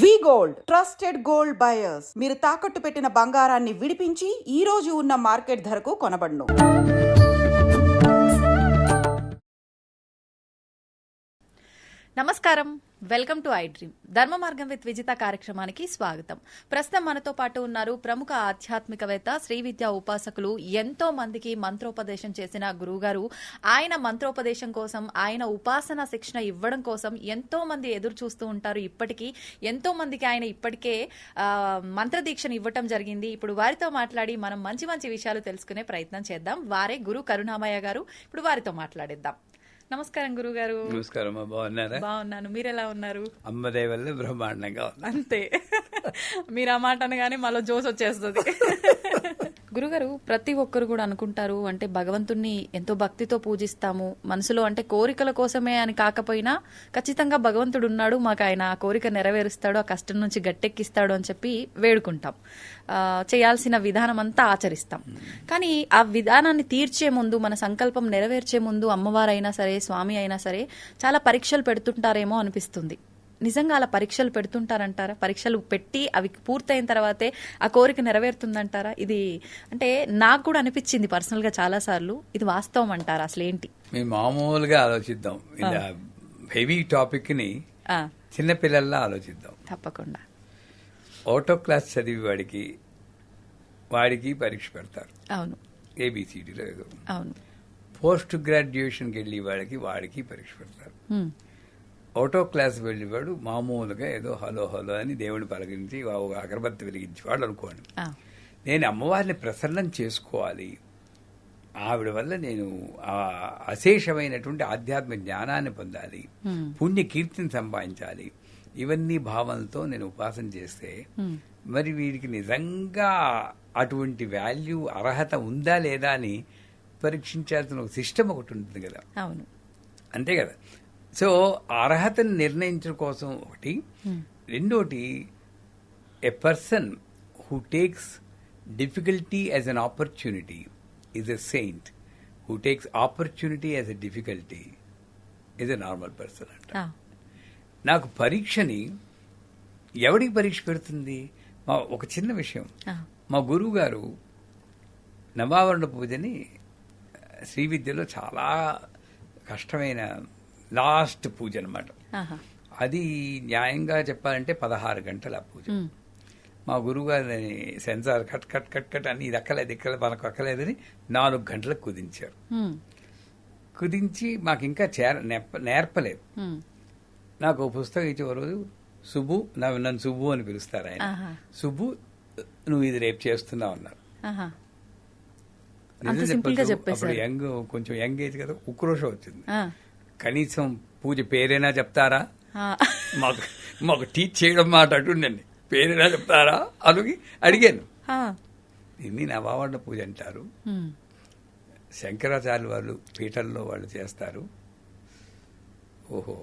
వి gold trusted gold buyers. మీరు తాకట్టు పెట్టిన బంగారాన్ని విడిపించి ఈ రోజు ఉన్న మార్కెట్ ధరకు కొనబడును. నమస్కారం, వెల్కమ్ టు ఐ డ్రీమ్. ధర్మ మార్గం విత్ విజిత కార్యక్రమానికి స్వాగతం. ప్రస్తుతం మనతో పాటు ఉన్నారు ప్రముఖ ఆధ్యాత్మికవేత్త, శ్రీ విద్యా ఉపాసకులు, ఎంతో మందికి మంత్రోపదేశం చేసిన గురువుగారు. ఆయన మంత్రోపదేశం కోసం, ఆయన ఉపాసన శిక్షణ ఇవ్వడం కోసం ఎంతో మంది ఎదురు చూస్తూ ఉంటారు. ఇప్పటికీ ఎంతో మందికి ఆయన ఇప్పటికే మంత్రదీక్షను ఇవ్వటం జరిగింది. ఇప్పుడు వారితో మాట్లాడి మనం మంచి మంచి విషయాలు తెలుసుకునే ప్రయత్నం చేద్దాం. వారే గురు కరుణామయ్య గారు. ఇప్పుడు వారితో మాట్లాడిద్దాం. నమస్కారం గురుగారు. నమస్కారం. బాగున్నారా? బాగున్నాను, మీరు ఎలా ఉన్నారు? అమ్మదే వల్ల బ్రహ్మాండంగా అంతే, మీరు ఆ మాట అనగానే మాలో జోస్ వచ్చేస్తుంది. గురుగారు, ప్రతి ఒక్కరు కూడా అనుకుంటారు, అంటే భగవంతుణ్ణి ఎంతో భక్తితో పూజిస్తాము, మనసులో అంటే కోరికల కోసమే అని కాకపోయినా ఖచ్చితంగా భగవంతుడు ఉన్నాడు, మాకు ఆయన ఆ కోరిక నెరవేరుస్తాడు, ఆ కష్టం నుంచి గట్టెక్కిస్తాడు అని చెప్పి వేడుకుంటాం, చేయాల్సిన విధానం అంతా ఆచరిస్తాం. కానీ ఆ విధానాన్ని తీర్చే ముందు, మన సంకల్పం నెరవేర్చే ముందు అమ్మవారైనా సరే, స్వామి అయినా సరే చాలా పరీక్షలు పెడుతుంటారేమో అనిపిస్తుంది. నిజంగా అలా పరీక్షలు పెడుతుంటారంటారా? పరీక్షలు పెట్టి అవి పూర్తయిన తర్వాతే ఆ కోరిక నెరవేరుతుందంటారా? ఇది అంటే నాకు కూడా అనిపించింది పర్సనల్ గా చాలా సార్లు. ఇది వాస్తవం అంటారా? అసలు ఏంటి? మేము మామూలుగా ఆలోచిద్దాం, ఇలా హెవీ టాపిక్ ని చిన్నపిల్లల్లా ఆలోచిద్దాం. తప్పకుండా. ఆటో క్లాస్ చదివి వాడికి పరీక్ష పెడతారు. అవును. ఏబిసిడీలో ఏదో. అవును. పోస్ట్ గ్రాడ్యుయేషన్కి వెళ్ళి వాడికి పరీక్ష పెడతారు. ఆటో క్లాస్ వెళ్ళేవాడు మామూలుగా ఏదో హలో హలో అని దేవుని పలకరించి ఒక అగరబత్తి వెలిగించేవాడు అనుకోండి. నేను అమ్మవారిని ప్రసన్నం చేసుకోవాలి, ఆవిడ వల్ల నేను అశేషమైనటువంటి ఆధ్యాత్మిక జ్ఞానాన్ని పొందాలి, పుణ్య కీర్తిని సంపాదించాలి, ఇవన్నీ భావనలతో నేను ఉపాసన చేస్తే మరి వీడికి నిజంగా అటువంటి వాల్యూ, అర్హత ఉందా లేదా అని పరీక్షించాల్సిన ఒక సిస్టమ్ ఒకటి ఉంటుంది కదా. అవును, అంతే కదా. సో అర్హతను నిర్ణయించడం కోసం ఒకటి. రెండోటి, a person who takes difficulty as an opportunity is a saint, who takes opportunity as a difficulty is a normal person అంట. నాకు పరీక్షని ఎవడికి పరీక్ష పెడుతుంది? ఒక చిన్న విషయం, మా గురువు గారు నవావరణ పూజని శ్రీ విద్యలో చాలా కష్టమైన లాస్ట్ పూజ అనమాట. అది న్యాయంగా చెప్పాలంటే 16 గంటల పూజ. మా గురువు గారిని censor cut cut cut cut అని ఇది ఎక్కలేదు మనకు అక్కలేదని 4 గంటలకు కుదించారు. కుదించి మాకు ఇంకా నేర్పలేదు. నాకు ఒక పుస్తకం ఇచ్చే రోజు, సుబ్బు, నన్ను సుబ్బు అని పిలుస్తారు ఆయన, సుబ్బు నువ్వు ఇది రేపు చేస్తున్నావు అన్నారు. అప్పుడు కొంచెం యంగ్ ఏజ్ కదా, ఉక్రోషం వచ్చింది. కనీసం పూజ పేరైనా చెప్తారా, మాకు టీచ్ చేయడం మాట అటుండండి, పేరైనా చెప్తారా అని అడిగాను. దీన్ని నవావరణ పూజ అంటారు, శంకరాచార్య వాళ్ళు పీఠంలో వాళ్ళు చేస్తారు. ఓహో,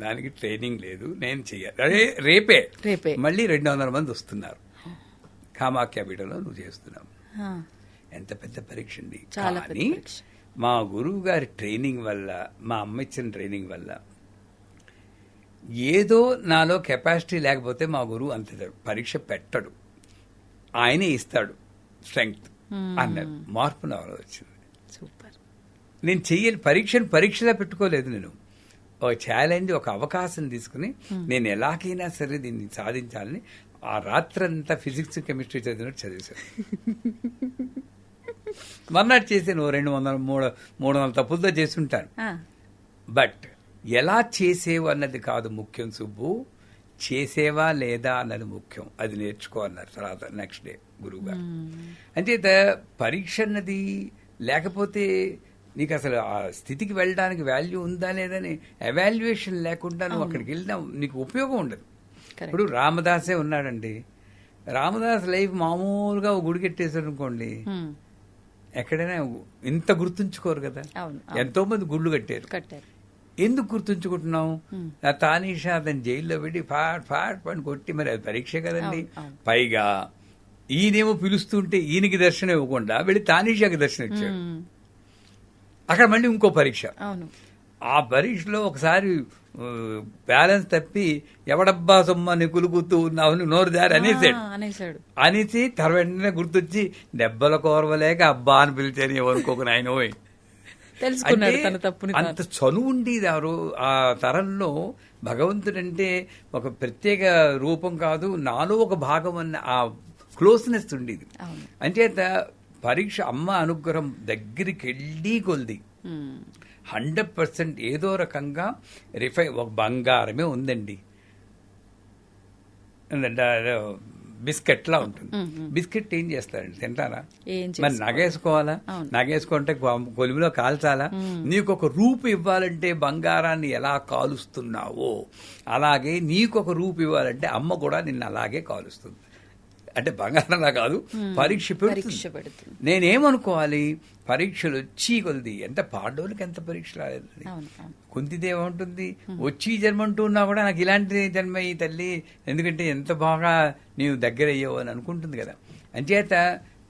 దానికి ట్రైనింగ్ లేదు, నేను చెయ్యాలి. రేపే మళ్ళీ 200 మంది వస్తున్నారు, కామాఖ్య పీఠంలో నువ్వు చేస్తున్నావు. ఎంత పెద్ద పరీక్ష అండి. కానీ మా గురువు గారి ట్రైనింగ్ వల్ల, మా అమ్మ ఇచ్చిన ట్రైనింగ్ వల్ల ఏదో నాలో కెపాసిటీ లేకపోతే మా గురువు అంత పరీక్ష పెట్టడు, ఆయనే ఇస్తాడు స్ట్రెంగ్త్ అన్నారు. మార్పు నాలో వచ్చింది. సూపర్. నేను చెయ్యాలి పరీక్షలా పెట్టుకోలేదు, నేను ఒక ఛాలెంజ్, ఒక అవకాశం తీసుకుని నేను ఎలాగైనా సరే దీన్ని సాధించాలని ఆ రాత్రంతా ఫిజిక్స్ కెమిస్ట్రీ చదివినట్టు చదివేశాను. మర్నాడు చేసి 200-300 తప్పులతో చేస్తుంటాను. బట్ ఎలా చేసేవు అన్నది కాదు ముఖ్యం సుబ్బు, చేసేవా లేదా అన్నది ముఖ్యం, అది నేర్చుకో అన్నారు తర్వాత నెక్స్ట్ డే గురువు గారు. అంచేత పరీక్ష అన్నది లేకపోతే నీకు అసలు ఆ స్థితికి వెళ్ళడానికి వాల్యూ ఉందా లేదని ఎవాల్యుయేషన్ లేకుండా నువ్వు అక్కడికి వెళ్ళినా నీకు ఉపయోగం ఉండదు. ఇప్పుడు రామదాసే ఉన్నాడండి, రామదాస్ లైఫ్ మామూలుగా ఒక గుడి కట్టేశారు అనుకోండి, ఎక్కడైనా ఇంత గుర్తుంచుకోరు కదా. ఎంతో మంది గుళ్ళు కట్టారు. ఎందుకు గుర్తుంచుకుంటున్నాం? తానీషా అతను జైల్లో పెట్టి ఫాట్ పని కొట్టి, మరి అది పరీక్ష కదండి. పైగా ఈయనేమో పిలుస్తుంటే ఈయనకి దర్శనం ఇవ్వకుండా వెళ్ళి తానీషాకి దర్శనం ఇచ్చాడు. అక్కడ మళ్ళీ ఇంకో పరీక్ష. ఆ పరీక్షలో ఒకసారి బ్యాలెన్స్ తప్పి ఎవడబ్బా సొమ్మని కులుకుతూ ఉన్నావు నోరు దారి అనేసాడు. అనేసి వెంటనే గుర్తొచ్చి దెబ్బల కోరవలేక అబ్బా అని పిలిచాను ఎవరుకోక ఆయన పోయి తెలుసుకున్నాడు తన తప్పుని. అంత చనువు ఉండేది ఆ తరంలో. భగవంతుడంటే ఒక ప్రత్యేక రూపం కాదు, నాలో ఒక భాగం అన్న ఆ క్లోజ్నెస్ ఉండేది. అంచేత పరీక్ష అమ్మ అనుగ్రహం దగ్గరికి వెళ్ళి కొలిది 100% ఏదో రకంగా ఒక బంగారమే ఉందండి. బిస్కెట్ లా ఉంటుంది. బిస్కెట్ ఏం చేస్తారండి, తింటారా? మరి నగేసుకోవాలా? నగేసుకుంటే కొలిమిలో కాల్చాలా? నీకు ఒక రూపు ఇవ్వాలంటే బంగారాన్ని ఎలా కాలుస్తున్నావో అలాగే నీకు ఒక రూపు ఇవ్వాలంటే అమ్మ కూడా నిన్ను అలాగే కాలుస్తుంది. అంటే బంగారంలా కాదు, పరీక్ష పెడుతుంది. నేనేమనుకోవాలి, పరీక్షలు వచ్చి కొలిది ఎంత పాండవులకి ఎంత పరీక్ష రాలేదు. కుంతిదేవుంటుంది వచ్చి జన్మ అంటున్నా కూడా నాకు ఇలాంటి జన్మ ఈ తల్లి, ఎందుకంటే ఎంత బాగా నీవు దగ్గరయ్యావు అని అనుకుంటుంది కదా. అంచేత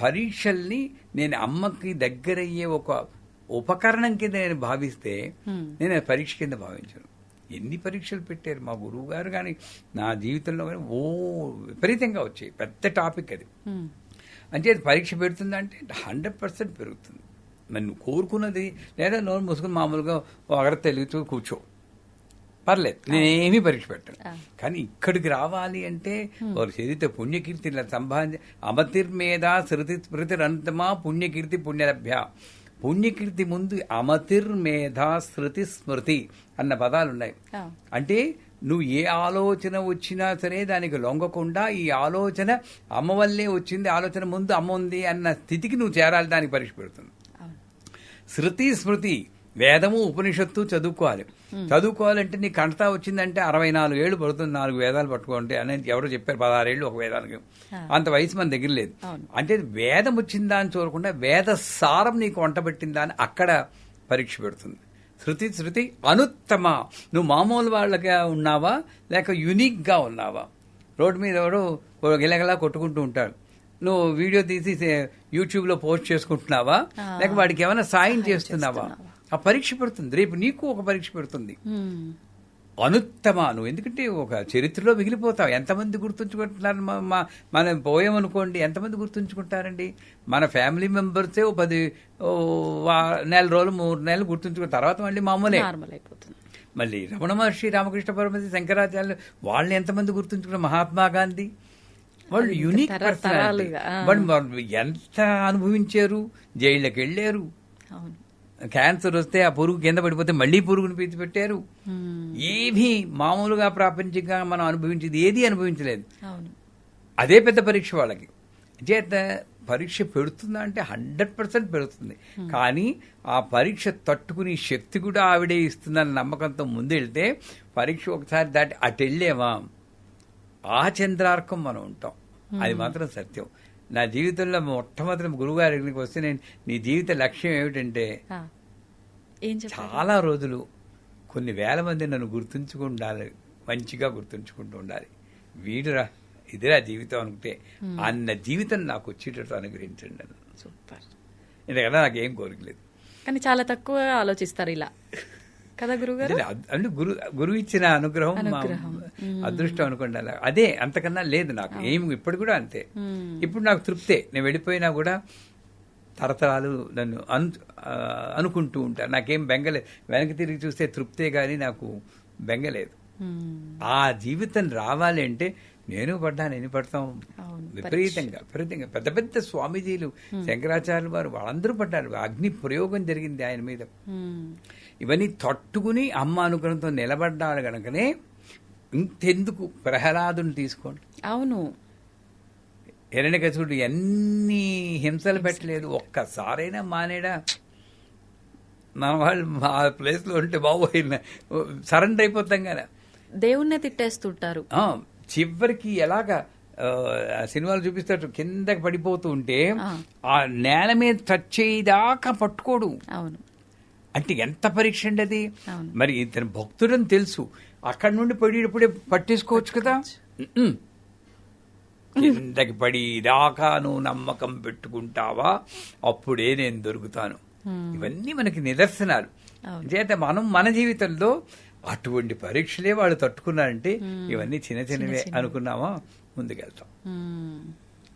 పరీక్షల్ని నేను అమ్మకి దగ్గరయ్యే ఒక ఉపకరణం కింద నేను భావిస్తే నేను పరీక్ష కింద భావించను. ఎన్ని పరీక్షలు పెట్టారు మా గురువు గారు కానీ నా జీవితంలో కానీ విపరీతంగా వచ్చాయి. పెద్ద టాపిక్ అది. అంటే పరీక్ష పెడుతుందా అంటే 100% పెరుగుతుంది. మరి నువ్వు కోరుకున్నది లేదా నోరు మూసుకుని మామూలుగా ఒకరి తెలుగుతూ కూర్చో, పర్లేదు, నేనేమీ పరీక్ష పెట్టాను. కానీ ఇక్కడికి రావాలి అంటే వారు చదివితే పుణ్యకీర్తి సంపాదించి అమతిర్మేధ శృతి స్మృతిరంతమా పుణ్యకీర్తి పుణ్యలభ్య. పుణ్యకీర్తి ముందు అమతిర్మేధ శృతి స్మృతి అన్న పదాలు ఉన్నాయి. అంటే నువ్వు ఏ ఆలోచన వచ్చినా సరే దానికి లొంగకుండా ఈ ఆలోచన అమ్మ వల్లే వచ్చింది, ఆలోచన ముందు అమ్మ ఉంది అన్న స్థితికి నువ్వు చేరాలి. దానికి పరీక్ష పెడుతుంది. శృతి స్మృతి, వేదము ఉపనిషత్తు చదువుకోవాలి. చదువుకోవాలంటే నీ కంటతా వచ్చిందంటే 64 ఏళ్ళు పడుతుంది 4 వేదాలు పట్టుకుంటే అనేది ఎవరో చెప్పారు. 16 ఏళ్ళు ఒక వేదానికి. అంత వయసు మన దగ్గర లేదు. అంటే వేదం వచ్చిందా అని చూడకుండా వేద సారం నీకు వంట పెట్టిందా అని అక్కడ పరీక్ష పెడుతుంది. శృతి శృతి అనుత్తమ, నువ్వు మామూలు వాళ్ళగా ఉన్నావా లేక యునిక్ గా ఉన్నావా? రోడ్డు మీద ఎవరు గిలగలా కొట్టుకుంటూ ఉంటాడు, నువ్వు వీడియో తీసి యూట్యూబ్ లో పోస్ట్ చేసుకుంటున్నావా లేక వాడికి ఏమైనా సాయం చేస్తున్నావా? ఆ పరీక్ష పెడుతుంది. రేపు నీకు ఒక పరీక్ష పెడుతుంది. అనుత్తమ నువ్వు, ఎందుకంటే ఒక చరిత్రలో మిగిలిపోతావు. ఎంతమంది గుర్తుంచుకుంటున్నారు? మనం పోయామనుకోండి, ఎంతమంది గుర్తుంచుకుంటారండి? మన ఫ్యామిలీ మెంబర్సే 10 నెల రోజులు 3 నెలలు గుర్తుంచుకున్న తర్వాత మళ్ళీ మామూలే అయిపోతుంది. మళ్ళీ రమణ మహర్షి, రామకృష్ణ పరమహంస, శంకరాచార్యులు వాళ్ళని ఎంతమంది గుర్తుంచుకున్న? మహాత్మా గాంధీ వాళ్ళు యూనిక్ పర్సనాలిటీ. వాళ్ళు ఎంత అనుభవించారు, జైళ్ళకి వెళ్ళారు. క్యాన్సర్ వస్తే ఆ పురుగు కింద పడిపోతే మళ్లీ పురుగును పీచి పెట్టారు. ఏమీ మామూలుగా ప్రాపంచికంగా మనం అనుభవించేది ఏది అనుభవించలేదు. అదే పెద్ద పరీక్ష వాళ్ళకి. చేత పరీక్ష పెడుతుందా అంటే 100% పెడుతుంది. కానీ ఆ పరీక్ష తట్టుకునే శక్తి కూడా ఆవిడే ఇస్తుందన్న నమ్మకంతో ముందెళ్తే పరీక్ష ఒకసారి దాటి అటు వెళ్ళేవా ఆ చంద్రార్కం మనం ఉంటాం. అది మాత్రం సత్యం. నా జీవితంలో మొట్టమొదటి గురువుగారికి వస్తే నేను నీ జీవిత లక్ష్యం ఏమిటంటే, చాలా రోజులు కొన్ని వేల మంది నన్ను గుర్తుంచుకుండాలి, మంచిగా గుర్తుంచుకుంటూ ఉండాలి. వీడురా ఇదిరా జీవితం అనుకుంటే అన్న జీవితం నాకు వచ్చేటట్టు అనుగ్రహించండి నన్ను. సూపర్. ఎందుకంటే నాకేం కోరికలేదు. కానీ చాలా తక్కువ ఆలోచిస్తారు ఇలా కదా గురుగారు? అంటే గురువు ఇచ్చిన అనుగ్రహం అదృష్టం అనుకోండి. అలా అదే, అంతకన్నా లేదు నాకు ఏమి. ఇప్పుడు కూడా అంతే. ఇప్పుడు నాకు తృప్తే. నేను వెళ్ళిపోయినా కూడా తరతరాలు నన్ను అనుకుంటూ ఉంటాను. నాకేం బెంగలేదు. వెనక్కి తిరిగి చూస్తే తృప్తే గానీ నాకు బెంగలేదు. ఆ జీవితం రావాలి అంటే నేను పడ్డాను, ఎన్ని పడతాం విపరీతంగా పెద్ద పెద్ద స్వామీజీలు, శంకరాచార్యులు వారు వాళ్ళందరూ పడ్డారు. అగ్ని ప్రయోగం జరిగింది ఆయన మీద. ఇవన్నీ తట్టుకుని అమ్మ అనుగ్రహంతో నిలబడ్డాడు గనుకనే ఇంతెందుకు ప్రహ్లాదుని తీసుకోండి. అవును, హిరణ్యకశిపుడు ఎన్ని హింసలు పెట్టలేదు, ఒక్కసారైనా మానేడా? మన వాళ్ళు మా ప్లేస్ లో ఉంటే బాబోయ్ సరెండర్ అయిపోతాం కదా. దేవుణ్ణే తిట్టేస్తుంటారు. చివరికి ఎలాగా సినిమాలు చూపిస్తాడు, కిందకి పడిపోతూ ఉంటే ఆ నేల మీద టచ్ చేయదాకా పట్టుకోడు. అవును, అంటే ఎంత పరీక్ష అండి అది. మరి ఇతను భక్తుడని తెలుసు, అక్కడి నుండి పడేటప్పుడే పట్టేసుకోవచ్చు కదా. కిందకి పడి దాకా నువ్వు నమ్మకం పెట్టుకుంటావా, అప్పుడే నేను దొరుకుతాను. ఇవన్నీ మనకి నిదర్శనాలు. చేత మనం మన జీవితంలో అటువంటి పరీక్షలే వాళ్ళు తట్టుకున్నారంటే ఇవన్నీ చిన్న చిన్నవే అనుకున్నామా ముందుకెళ్తాం.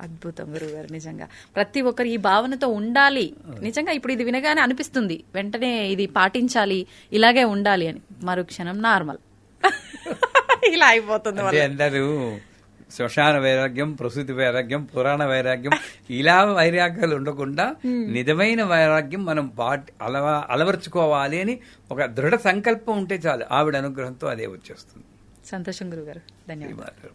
అద్భుతం గురుగారు, నిజంగా ప్రతి ఒక్కరు ఈ భావనతో ఉండాలి. నిజంగా ఇప్పుడు ఇది వినగానే అనిపిస్తుంది వెంటనే ఇది పాటించాలి, ఇలాగే ఉండాలి అని. మరుక్షణం నార్మల్ ఇలా అయిపోతుంది. అంటే అందరూ శ్మశాన వైరాగ్యం, ప్రసూతి వైరాగ్యం, పురాణ వైరాగ్యం ఇలా వైరాగ్యాలు ఉండకుండా నిజమైన వైరాగ్యం మనం అలవర్చుకోవాలి అని ఒక దృఢ సంకల్పం ఉంటే చాలు, ఆవిడ అనుగ్రహంతో అదే వచ్చేస్తుంది. సంతోషం గురుగారు, ధన్యవాదాలు.